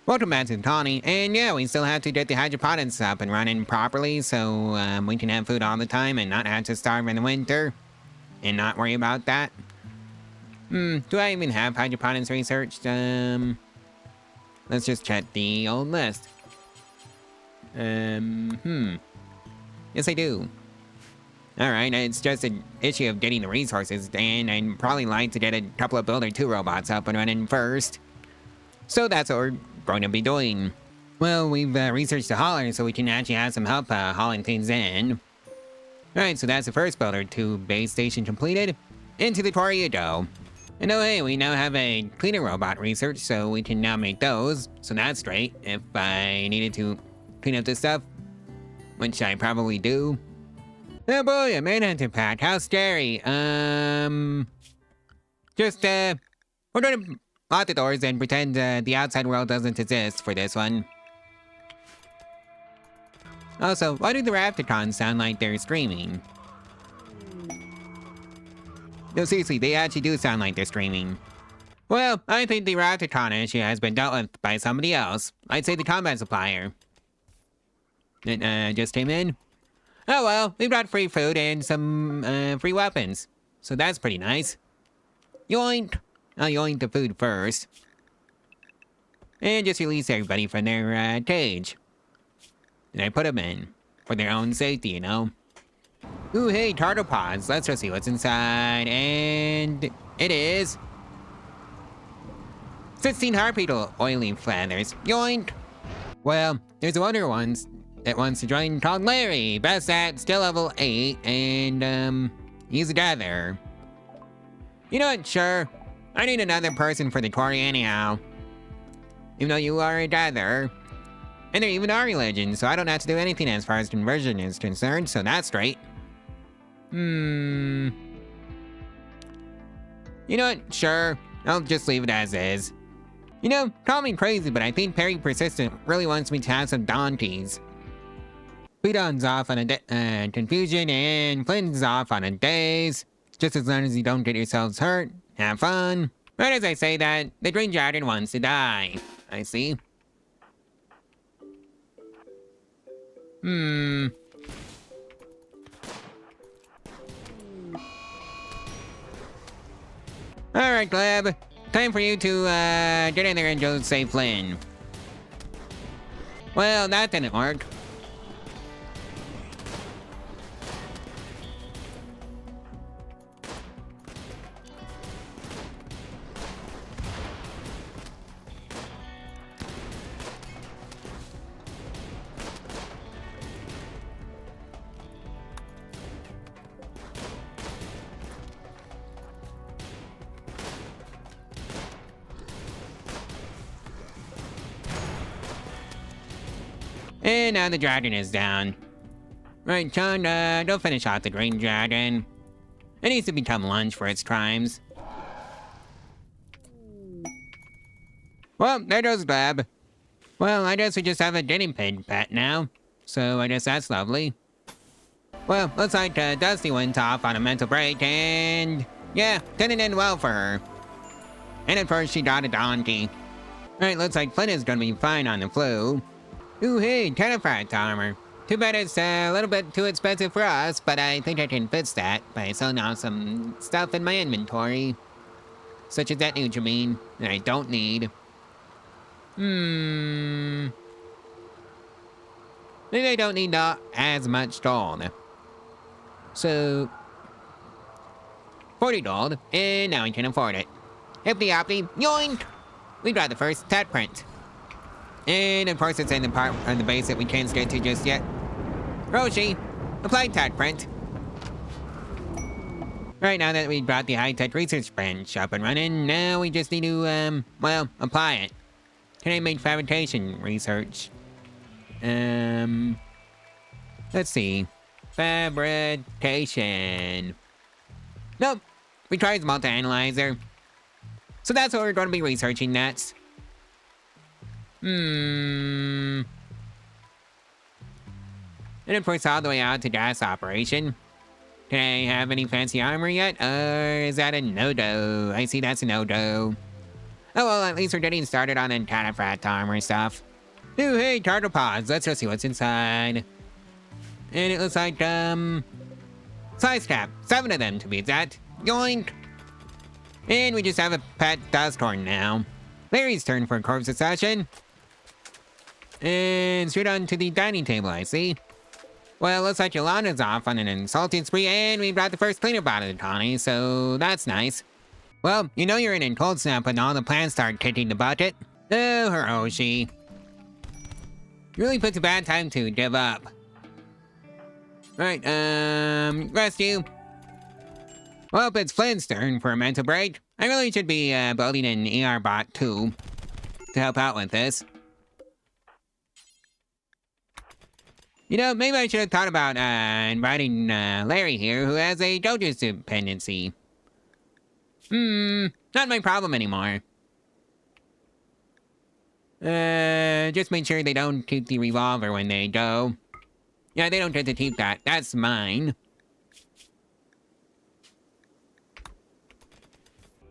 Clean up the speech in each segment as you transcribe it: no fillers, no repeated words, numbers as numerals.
Welcome back to the colony, and yeah, we still have to get the hydroponics up and running properly so we can have food all the time and not have to starve in the winter and not worry about that. Do I even have hydroponics researched? Let's just check the old list. Yes, I do. Alright, it's just an issue of getting the resources, and I'd probably like to get a couple of Builder 2 robots up and running first. So that's what we're going to be doing. Well, we've researched the hauler so we can actually have some help hauling things in. Alright, so that's the first Builder 2 base station completed. Into the Quarry you go. And oh hey, we now have a cleaner robot research, so we can now make those. So that's great, if I needed to clean up this stuff. Which I probably do. Oh boy, a manhunter pack, how scary. We're gonna lock the doors and pretend the outside world doesn't exist for this one. Also, why do the Rapticons sound like they're screaming? No, seriously, they actually do sound like they're screaming. Well, I think the Rapticon issue has been dealt with by somebody else. I'd say the combat supplier. It just came in. Oh well, we've got free food and some free weapons. So that's pretty nice. Yoink! I'll yoink the food first. And just release everybody from their cage. And I put them in. For their own safety, you know? Ooh, hey, tartropods. Let's go see what's inside. And it is 16 harpy oily feathers. Yoink! Well, there's one other one that wants to join called Larry. Best at, still level 8, and he's a gather. You know what, sure. I need another person for the quarry anyhow. Even though you are a gather. And there even are religions, so I don't have to do anything as far as conversion is concerned, so that's great. You know what, sure. I'll just leave it as is. You know, call me crazy, but I think Perry Persistent really wants me to have some donkeys. Beaton's off on a confusion, and Flynn's off on a daze. Just as long as you don't get yourselves hurt, have fun. Right as I say that, the Green Dragon wants to die. I see. Alright, Gleb. Time for you to get in there and go save Flynn. Well, that didn't work. And now the dragon is down. Right, John, don't finish off the green dragon. It needs to become lunch for its crimes. Well, there goes Gleb. Well, I guess we just have a guinea pig pet now. So I guess that's lovely. Well, looks like Dusty went off on a mental break and... yeah, didn't end well for her. And at first she got a donkey. Right, looks like Flynn is gonna be fine on the flu. Ooh, hey, Tenafrat armor. Too bad it's a little bit too expensive for us, but I think I can fix that by selling off some stuff in my inventory. Such as that Nutrimine that I don't need. Maybe I don't need as much gold. So, 40 gold, and now I can afford it. Hippity hoppity, yoink! We got the first stat print. And of course it's in the part of the base that we can't get to just yet. Roshi, apply tech print. Right, now that we've got the high-tech research bench up and running, now we just need to, well, apply it. Can I make fabrication research? Let's see. Fabrication. Nope, requires multi-analyzer. So that's what we're going to be researching next. And of course all the way out to gas operation. Can I have any fancy armor yet? Or is that a no-do? I see that's a no-do. Oh well, at least we're getting started on the cataphat armor stuff. Oh hey, turtle pods. Let's go see what's inside. And it looks like, size cap. 7 of them to be exact. Yoink! And we just have a pet dusthorn now. Larry's turn for a corpse session. And straight on to the dining table, I see. Well, looks like Yolanda's off on an insulting spree, and we brought the first cleanup out of the Connie, so that's nice. Well, you know you're in cold snap when all the plants start kicking the bucket. Oh, Hiroshi. Really puts a bad time to give up. Right, rescue. Well, it's Flynn's turn for a mental break. I really should be building an ER bot too to help out with this. You know, maybe I should have thought about inviting Larry here, who has a dojo dependency. Not my problem anymore. Just make sure they don't keep the revolver when they go. Yeah, they don't get to keep that. That's mine.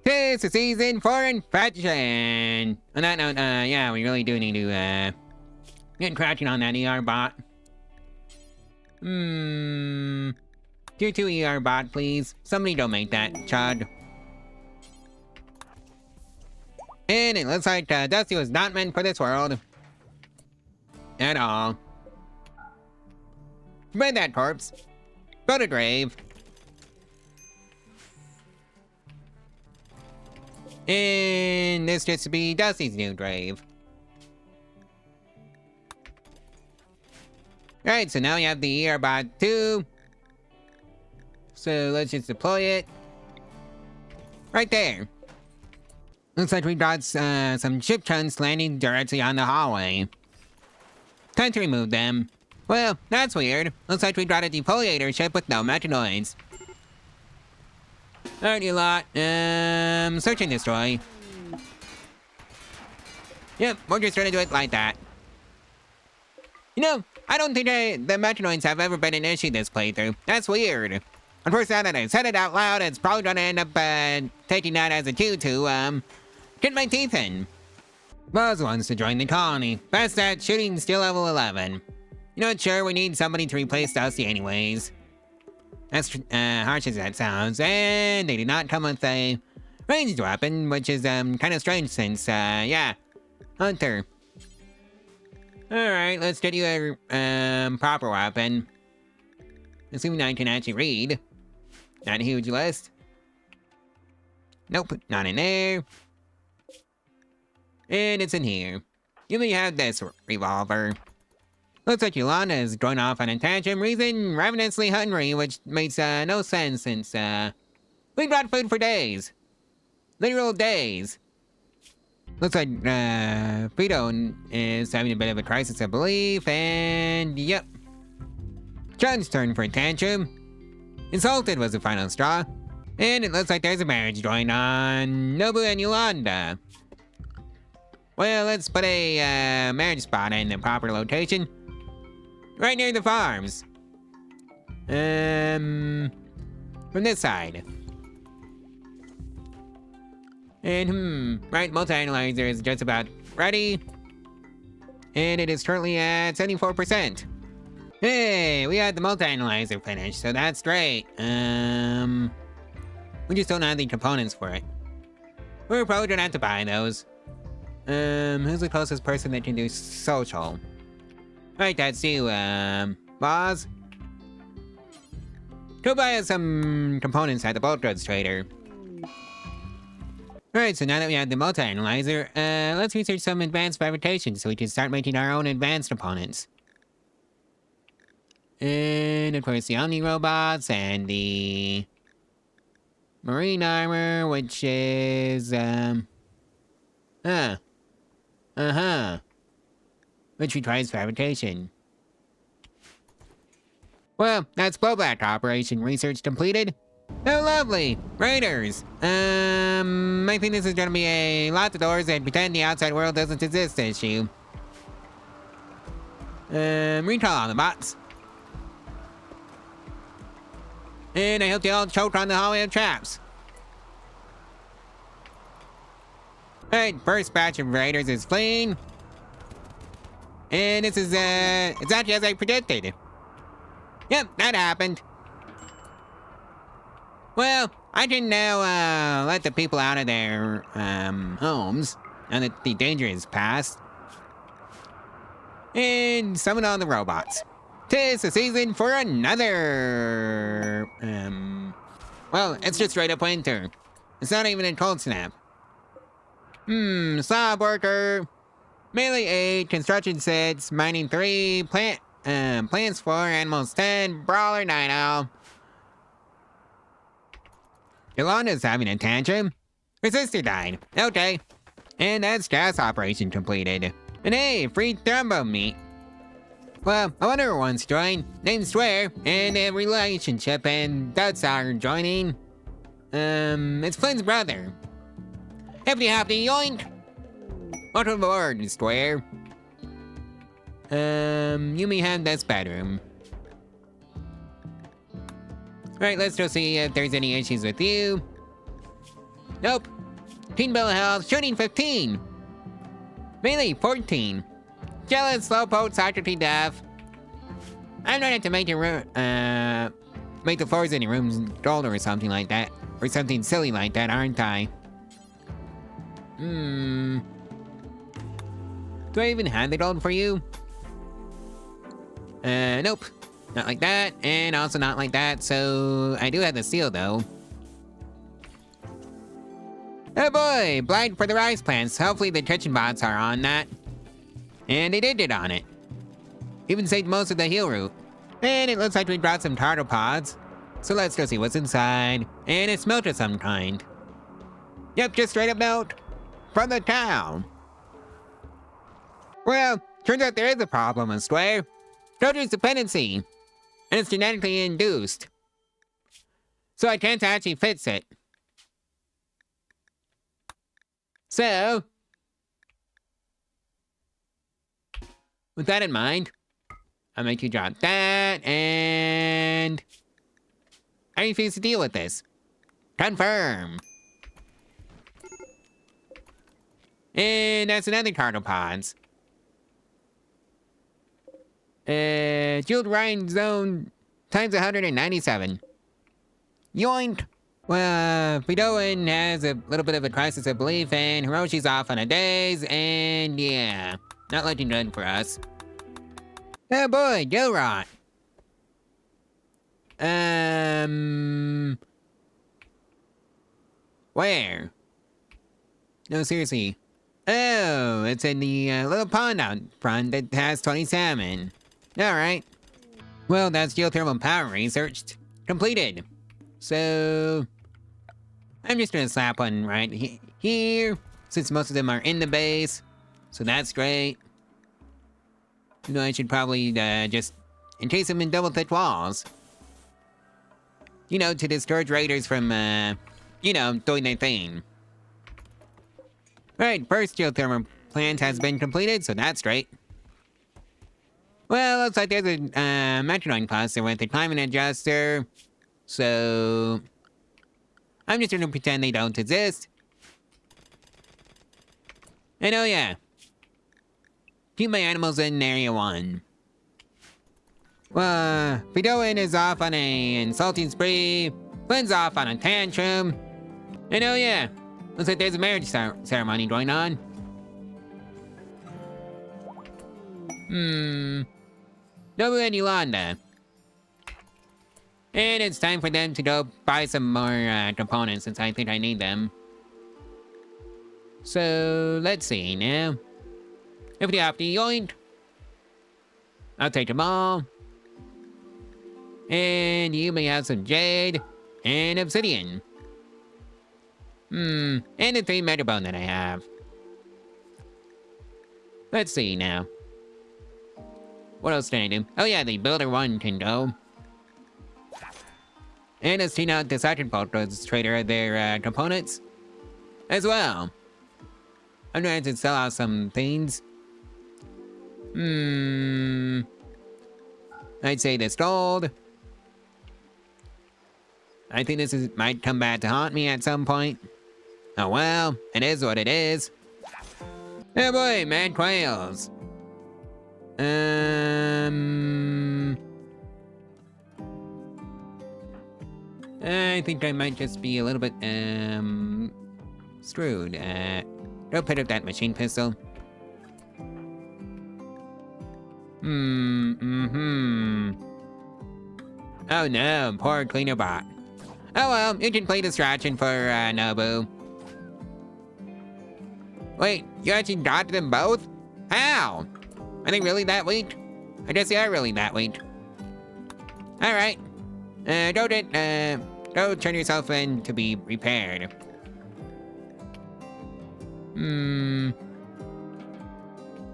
Tis the season for infection. On that note, yeah, we really do need to, get cracking on that ER bot. Tier 2 ER bot, please. Somebody don't make that, Chud. And it looks like, Dusty was not meant for this world. At all. Spread that corpse. Go to grave. And this gets to be Dusty's new grave. Alright, so now we have the ER bot 2. So let's just deploy it. Right there. Looks like we got some ship chunks landing directly on the hallway. Time to remove them. Well, that's weird. Looks like we got a defoliator ship with no mechanoids. Alright, you lot. Search and destroy. Yep, we're just gonna do it like that. You know, I don't think the mechanoids have ever been an issue this playthrough. That's weird. Of course, now that I said it out loud, it's probably gonna end up, taking that as a cue to, get my teeth in. Buzz wants to join the colony. Best at shooting still level 11. You know what, sure, we need somebody to replace Dusty anyways. As harsh as that sounds, and they do not come with a ranged weapon, which is, kind of strange since, yeah, Hunter. Alright, let's get you a, proper weapon. Assuming I can actually read. Not a huge list. Nope, not in there. And it's in here. You may have this revolver. Looks like Yolanda is going off on a tangent, reason ravenously hungry, which makes no sense since we brought food for days. Literal days. Looks like Frito is having a bit of a crisis of belief, and yep. John's turn for a tantrum. Insulted was the final straw. And it looks like there's a marriage going on. Nobu and Yolanda. Well, let's put a marriage spot in the proper location. Right near the farms. From this side. And right, multi-analyzer is just about ready. And it is currently at 74%. Hey, we had the multi-analyzer finished, so that's great. We just don't have the components for it. We're probably gonna have to buy those. Who's the closest person that can do social? Right, that's you, Boz. Go buy us some components at the bulk goods trader. Alright, so now that we have the multi-analyzer, let's research some advanced fabrication so we can start making our own advanced components. And of course the Omni robots and the marine armor, which is, which requires fabrication. Well, that's blowback operation research completed. Oh, lovely! Raiders! I think this is gonna be a lock the doors and pretend the outside world doesn't exist issue. Recall on the bots. And I hope they all choke on the hallway of traps. Alright, first batch of raiders is clean. And this is, it's actually as I predicted. Yep, that happened. Well, I can now, let the people out of their, homes, now that the danger is past. And summon all the robots. 'Tis the season for another, well, it's just straight up winter. It's not even a cold snap. Slab worker. Melee 8, construction 6, mining 3, plants 4, animals 10, brawler 9. Yolanda's having a tantrum. Her sister died. Okay. And that's gas operation completed. And hey, free thrombo meat. Well, I wonder who wants to join. Name's Swear, and a relationship, and that's our joining. It's Flynn's brother. Hippity hoppity yoink! Welcome aboard, Square. You may have this bedroom. Right, let's go see if there's any issues with you. Nope. Teen bill health, shooting 15. Melee 14. Jealous, slowpoke, socrates, deaf. I'm gonna have to make your make the floors in your rooms gold or something like that. Or something silly like that, aren't I? Do I even have the gold for you? Nope. Not like that, and also not like that, so I do have the steel though. Oh boy, Blight for the rice plants. Hopefully the kitchen bots are on that. And they did get on it. Even saved most of the heal route. And it looks like we brought some turtle pods. So let's go see what's inside. And it's milk of some kind. Yep, just straight up milk from the town. Well, turns out there is a problem, I swear. Soldier's dependency. And it's genetically induced. So I can't actually fix it. So, with that in mind, I'll make you drop that, and I refuse to deal with this. Confirm. And that's another turtle pods. Jeweled Rhine Zone times 197. Yoink! Well, Fidoin has a little bit of a crisis of belief, and Hiroshi's off on a days, and yeah, not looking good for us. Oh boy, Joe Rot. Where? No, seriously. Oh, it's in the little pond out front that has 20 salmon. Alright. Well, that's geothermal power researched. Completed. So, I'm just gonna slap one right here, since most of them are in the base. So that's great. You know, I should probably just encase them in double thick walls. You know, to discourage raiders from, you know, doing their thing. Right, first geothermal plant has been completed, so that's great. Well, looks like there's a metronome cluster with a climate adjuster. So, I'm just gonna pretend they don't exist. And oh yeah, keep my animals in Area 1. Well, Fidoin is off on a insulting spree, Flynn's off on a tantrum. And oh yeah, looks like there's a marriage ceremony going on. Nobu and Yolanda. And it's time for them to go buy some more components since I think I need them. So, let's see now. If you have to yoink, I'll take them all. And you may have some jade and obsidian. And the 3 metabone that I have. Let's see now. What else can I do? Oh yeah, the builder 1 can go. And let's clean out the Sergeant Photos trader of their components as well. I'm going to sell out some things. I'd say this gold. I think this might come back to haunt me at some point. Oh well, it is what it is. Oh boy, mad quails. I think I might just be a little bit, screwed. Don't pick up that machine pistol. Oh no, poor cleaner bot. Oh well, you can play distraction for, Nobu. Wait, you actually dodged them both? How? Are they really that weak? I guess they are really that weak. Alright. Don't turn yourself in to be repaired.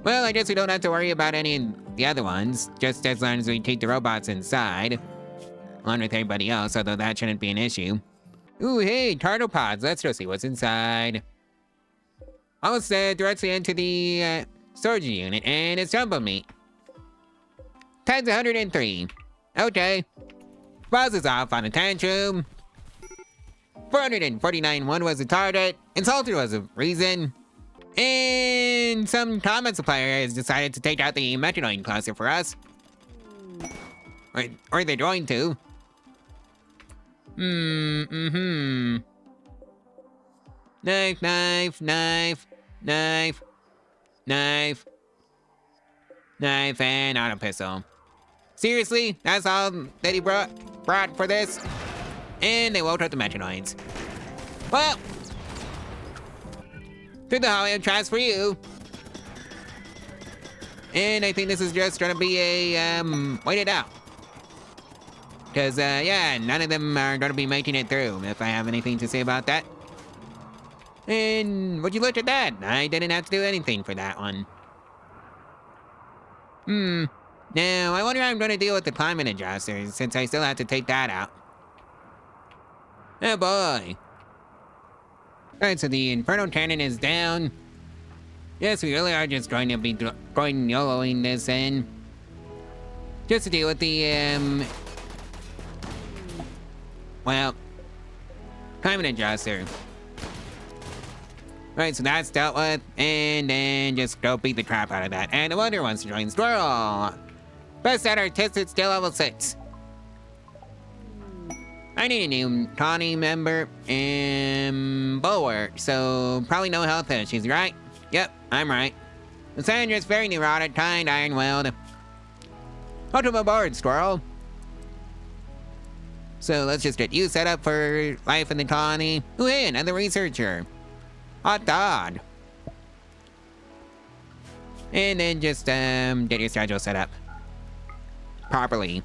Well, I guess we don't have to worry about any of the other ones, just as long as we keep the robots inside. Along with everybody else, although that shouldn't be an issue. Ooh, hey, turtle pods, let's go see what's inside. Almost directly into the storage unit, and it's jumbo meat. Times 103. Okay. Buzz is off on a tantrum. 449 one was the target, insulted was the reason. And some common supplier has decided to take out the metanoid cluster for us. Or they're going to. Knife, knife, knife, knife, knife, knife, and auto pistol. Seriously? That's all that he brought for this? And they woke up the metanoids. Well, through the hallway of trash for you. And I think this is just gonna be a, wait it out. Cause, yeah, none of them are gonna be making it through, if I have anything to say about that. And would you look at that? I didn't have to do anything for that one. Now, I wonder how I'm gonna deal with the climate adjusters, since I still have to take that out. Oh boy. Alright, so the Inferno Cannon is down. Yes, we really are just going to be going YOLOing this in. Just to deal with the, well, climate adjuster. Right, so that's dealt with, and then just go beat the crap out of that. And the Wonder wants to join Squirrel. Best at artistic skill level 6. I need a new Connie member, bulwark, so probably no health issues, right? Yep, I'm right. The Sandra's very neurotic, kind, iron-willed. Welcome aboard, Squirrel. So let's just get you set up for life in the colony. Ooh, hey, another researcher. Hot dog. And then just, get your schedule set up properly.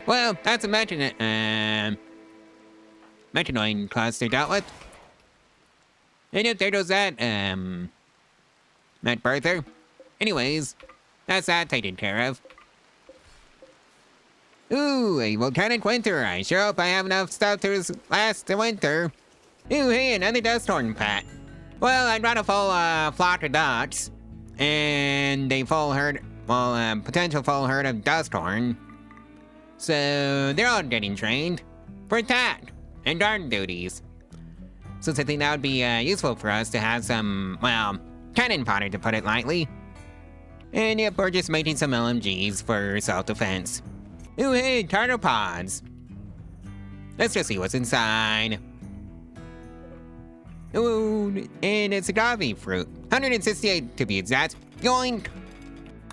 Well, that's a metanoid cluster dealt with. And if there goes that, met birther. Anyways, that's that taken care of. Ooh, a volcanic winter. I sure hope I have enough stuff to last the winter. Ooh, hey, another dust horn pat. Well, I brought a full, flock of ducks. And a full herd, well, potential full herd of dust horn. So, they're all getting trained for attack and guard duties. Since I think that would be, useful for us to have some, well, cannon fodder to put it lightly. And yep, we're just making some LMGs for self-defense. Ooh, hey, tartropods. Let's just see what's inside. Ooh, and it's agave fruit. 168 to be exact. Yoink!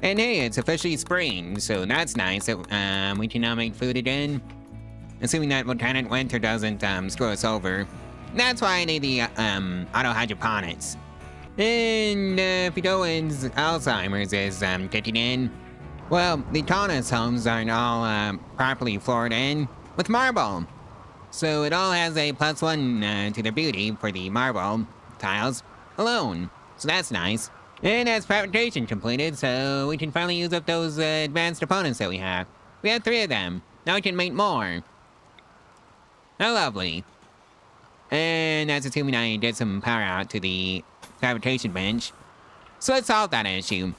And hey, it's officially spring, so that's nice that we can now make food again. Assuming that volcanic winter doesn't screw us over. That's why I need the auto hydroponics. And Fidoan's Alzheimer's is kicking in. Well, the Taunus homes aren't all properly floored in with marble. So it all has a +1 to their beauty for the marble tiles alone. So that's nice. And that's fabrication completed, so we can finally use up those advanced opponents that we have. We have 3 of them. Now we can make more. How lovely. And that's assuming I get some power out to the fabrication bench. So let's solve that issue.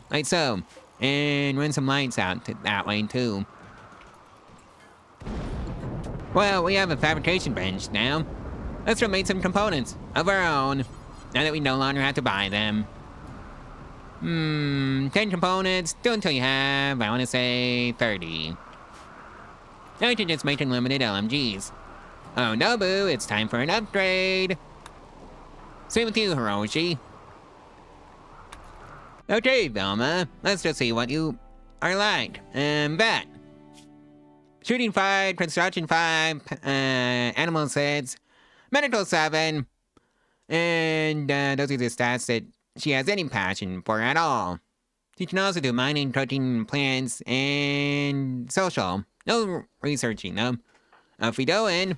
Like so. And run some lights out that way too. Well, we have a fabrication bench now. Let's go make some components of our own. Now that we no longer have to buy them. 10 components. Do until you have, I want to say, 30. Now we can just make unlimited LMGs. Oh no, boo, it's time for an upgrade. Same with you, Hiroshi. Okay, Velma, let's just see what you are like. Bet. Shooting 5, construction 5, animal 6, medical 7, and those are the stats that she has any passion for at all. She can also do mining, cooking, plants, and social. No researching though. Off we go in.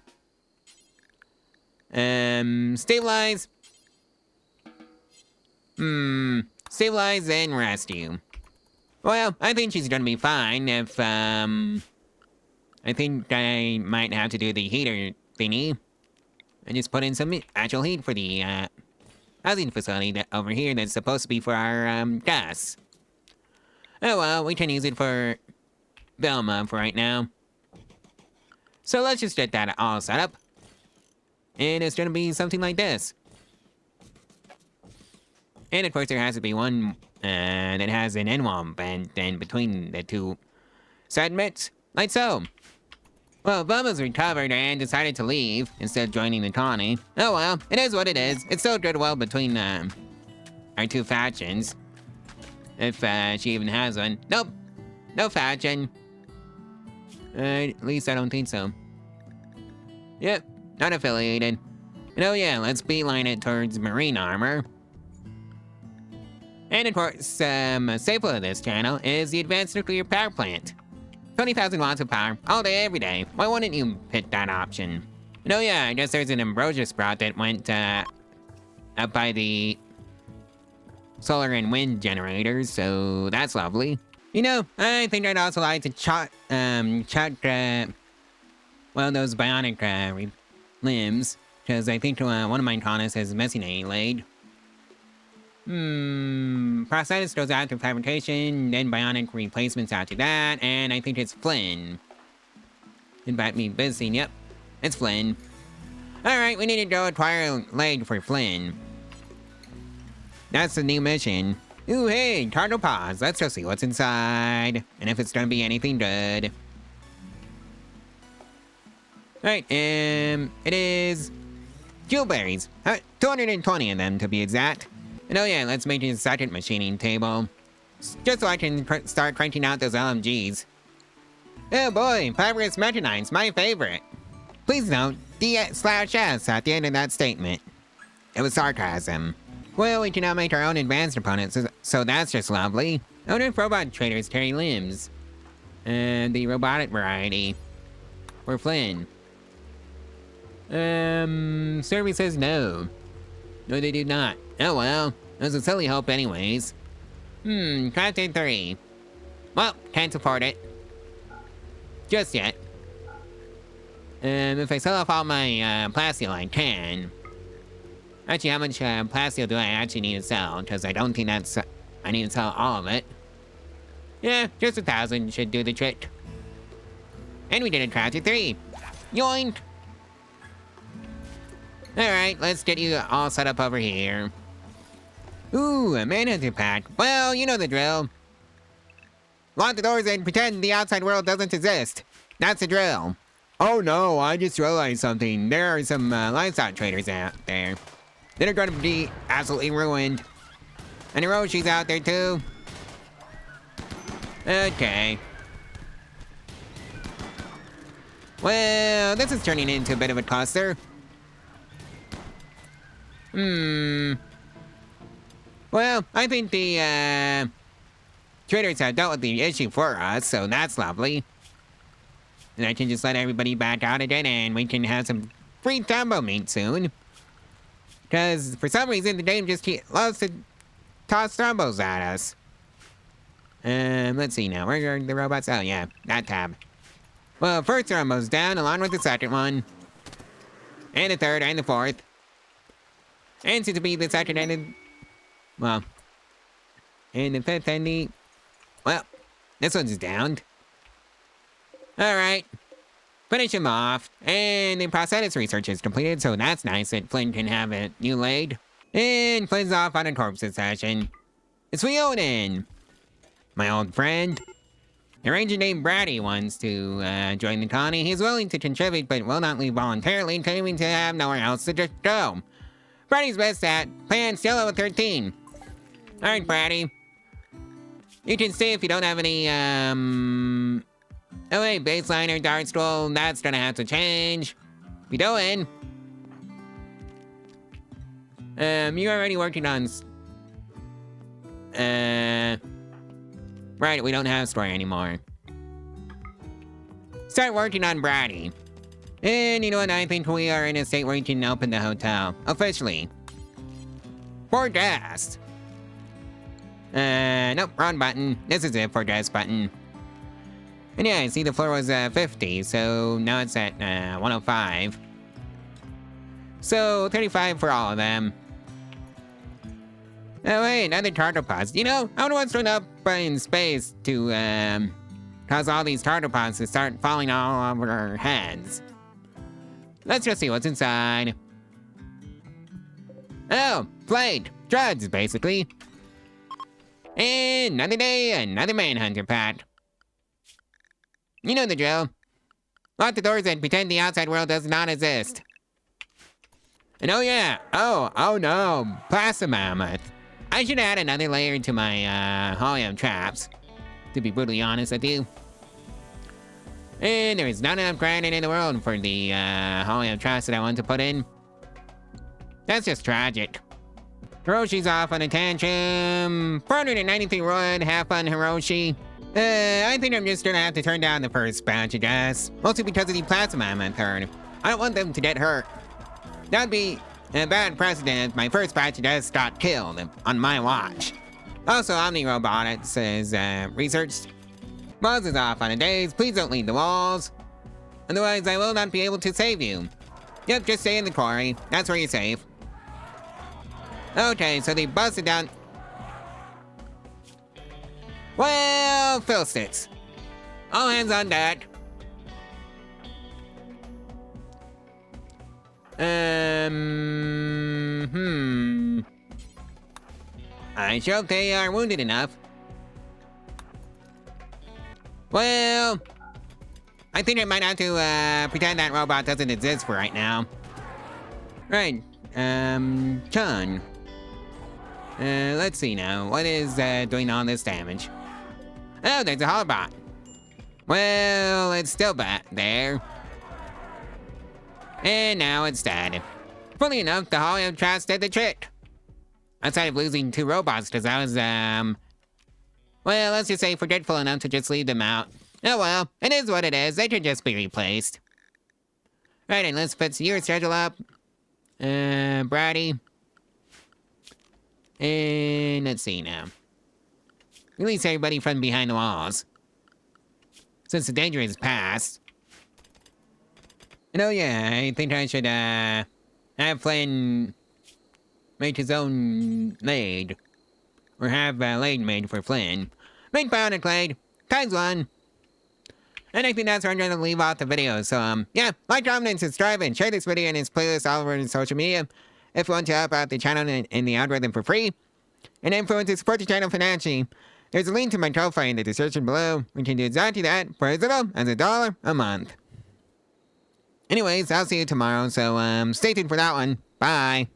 Stabilize. Stabilize and rescue. Well, I think she's gonna be fine if, I think I might have to do the heater thingy. And just put in some actual heat for the, housing facility that over here that's supposed to be for our, gas. Oh well, we can use it for Velma for right now. So let's just get that all set up. And it's gonna be something like this. And of course there has to be one that has an end wall bent in between the two segments, like so. Well, Velma's recovered and decided to leave instead of joining the colony. Oh well, it is what it is. It's still goodwill between our two factions. If she even has one. Nope, no faction. At least I don't think so. Yep, not affiliated. And oh yeah, let's beeline it towards marine armor. And of course, a staple of this channel is the advanced nuclear power plant. 20,000 watts of power, all day, every day. Why wouldn't you pick that option? And oh yeah, I guess there's an ambrosia sprout that went up by the solar and wind generators, so that's lovely. You know, I think I'd also like to check, well, those bionic limbs, because I think one of my colonists is missing a leg. Prosthetics goes after fabrication, then bionic replacements after that, and I think it's Flynn. Invite me busy, yep, it's Flynn. Alright, we need to go acquire a leg for Flynn. That's the new mission. Ooh, hey, cargo pods, let's go see what's inside, and if it's gonna be anything good. Alright, it is fuel berries. 220 of them to be exact. And oh yeah, let's make a second machining table. Just so I can start cranking out those LMGs. Oh boy, fibrous mechanized, my favorite. Please note, D/S at the end of that statement. It was sarcasm. Well, we can now make our own advanced opponents, so that's just lovely. I wonder if robot traders carry limbs. The robotic variety. Or Flynn. Survey says no. No, they do not. Oh well, it was a silly hope anyways. Crafted 3. Well, can't support it. Just yet. If I sell off all my plasteel, I can. Actually, how much plasteel do I actually need to sell? Because I don't think that's... I need to sell all of it. Yeah, just 1,000 should do the trick. And we did a crafted 3. Yoink! Alright, let's get you all set up over here. Ooh, a manhunter pack. Well, you know the drill. Lock the doors and pretend the outside world doesn't exist. That's the drill. Oh no, I just realized something. There are some livestock traders out there. They're going to be absolutely ruined. And Hiroshi's out there too. Okay. Well, this is turning into a bit of a cluster. Well, I think the, traders have dealt with the issue for us, so that's lovely. And I can just let everybody back out again, and we can have some free combo meat soon. Because, for some reason, the game just loves to toss thrombos at us. Let's see now, where are the robots? Oh, yeah, that tab. Well, first thrombo's down, along with the second one. And the third, and the fourth. And seems to be the second and the... Well... And the fifth and the... Well, this one's downed. Alright. Finish him off. And the prosthetics research is completed, so that's nice that Flynn can have a new leg. And Flynn's off on a corpse session. It's Leonin, my old friend. A ranger named Brady wants to join the colony. He's willing to contribute, but will not leave voluntarily, claiming to have nowhere else to just go. Brady's best at playing still level 13. Alright, Brady. You can stay if you don't have any, oh wait, baseline or dart scroll, that's gonna have to change. Be doing. You're already working on, right, we don't have story anymore. Start working on Brady. And you know what, I think we are in a state where you can open the hotel. Officially. For guests. Nope, wrong button. This is it for guest button. And yeah, I see the floor was 50, so now it's at 105. So 35 for all of them. Oh wait, another tartropod. You know, I wonder what's thrown up in space to cause all these tartropods to start falling all over our heads. Let's just see what's inside. Oh, Blight. Drugs, basically. And another day, another manhunter pack. You know the drill. Lock the doors and pretend the outside world does not exist. And oh yeah, oh no, Plasma Mammoth. I should add another layer to my hologram traps, to be brutally honest with you. And there is not enough granite in the world for the hologram traps that I want to put in. That's just tragic. Hiroshi's off on a tantrum. 493 wood, half on Hiroshi. I think I'm just gonna have to turn down the first batch, I guess. Mostly because of the plasma mammoth herd. I don't want them to get hurt. That'd be a bad precedent if my first batch just got killed on my watch. Also, Omni Robotics is researched. Buzz is off on a daze. Please don't leave the walls. Otherwise, I will not be able to save you. Yep, just stay in the quarry. That's where you're safe. Okay, so they busted down. Well, fiddlesticks. All hands on deck. I sure hope they are wounded enough. Well, I think I might have to pretend that robot doesn't exist for right now. Right, Chun. Let's see now. What is doing all this damage? Oh, there's a holobot. Well, it's still back there. And now it's dead. Funny enough, the hologram traps did the trick. Outside of losing 2 robots, because I was, well, let's just say forgetful enough to just leave them out. Oh well, it is what it is. They can just be replaced. Right, and let's put your schedule up. Brady. And let's see now. Release everybody from behind the walls. Since the danger is past. And oh yeah, I think I should, have Flynn make his own Laid. Or have Laid made for Flynn. Make bionic Laid, ×1. And I think that's where I'm gonna leave off the video. So, yeah, like, comment, and subscribe, and share this video and its playlist all over social media. If you want to help out the channel and the algorithm for free. And if you want to support the channel financially, there's a link to my Ko-Fi in the description below. You can do exactly that for as little as $1 a month. Anyways, I'll see you tomorrow, so stay tuned for that one. Bye.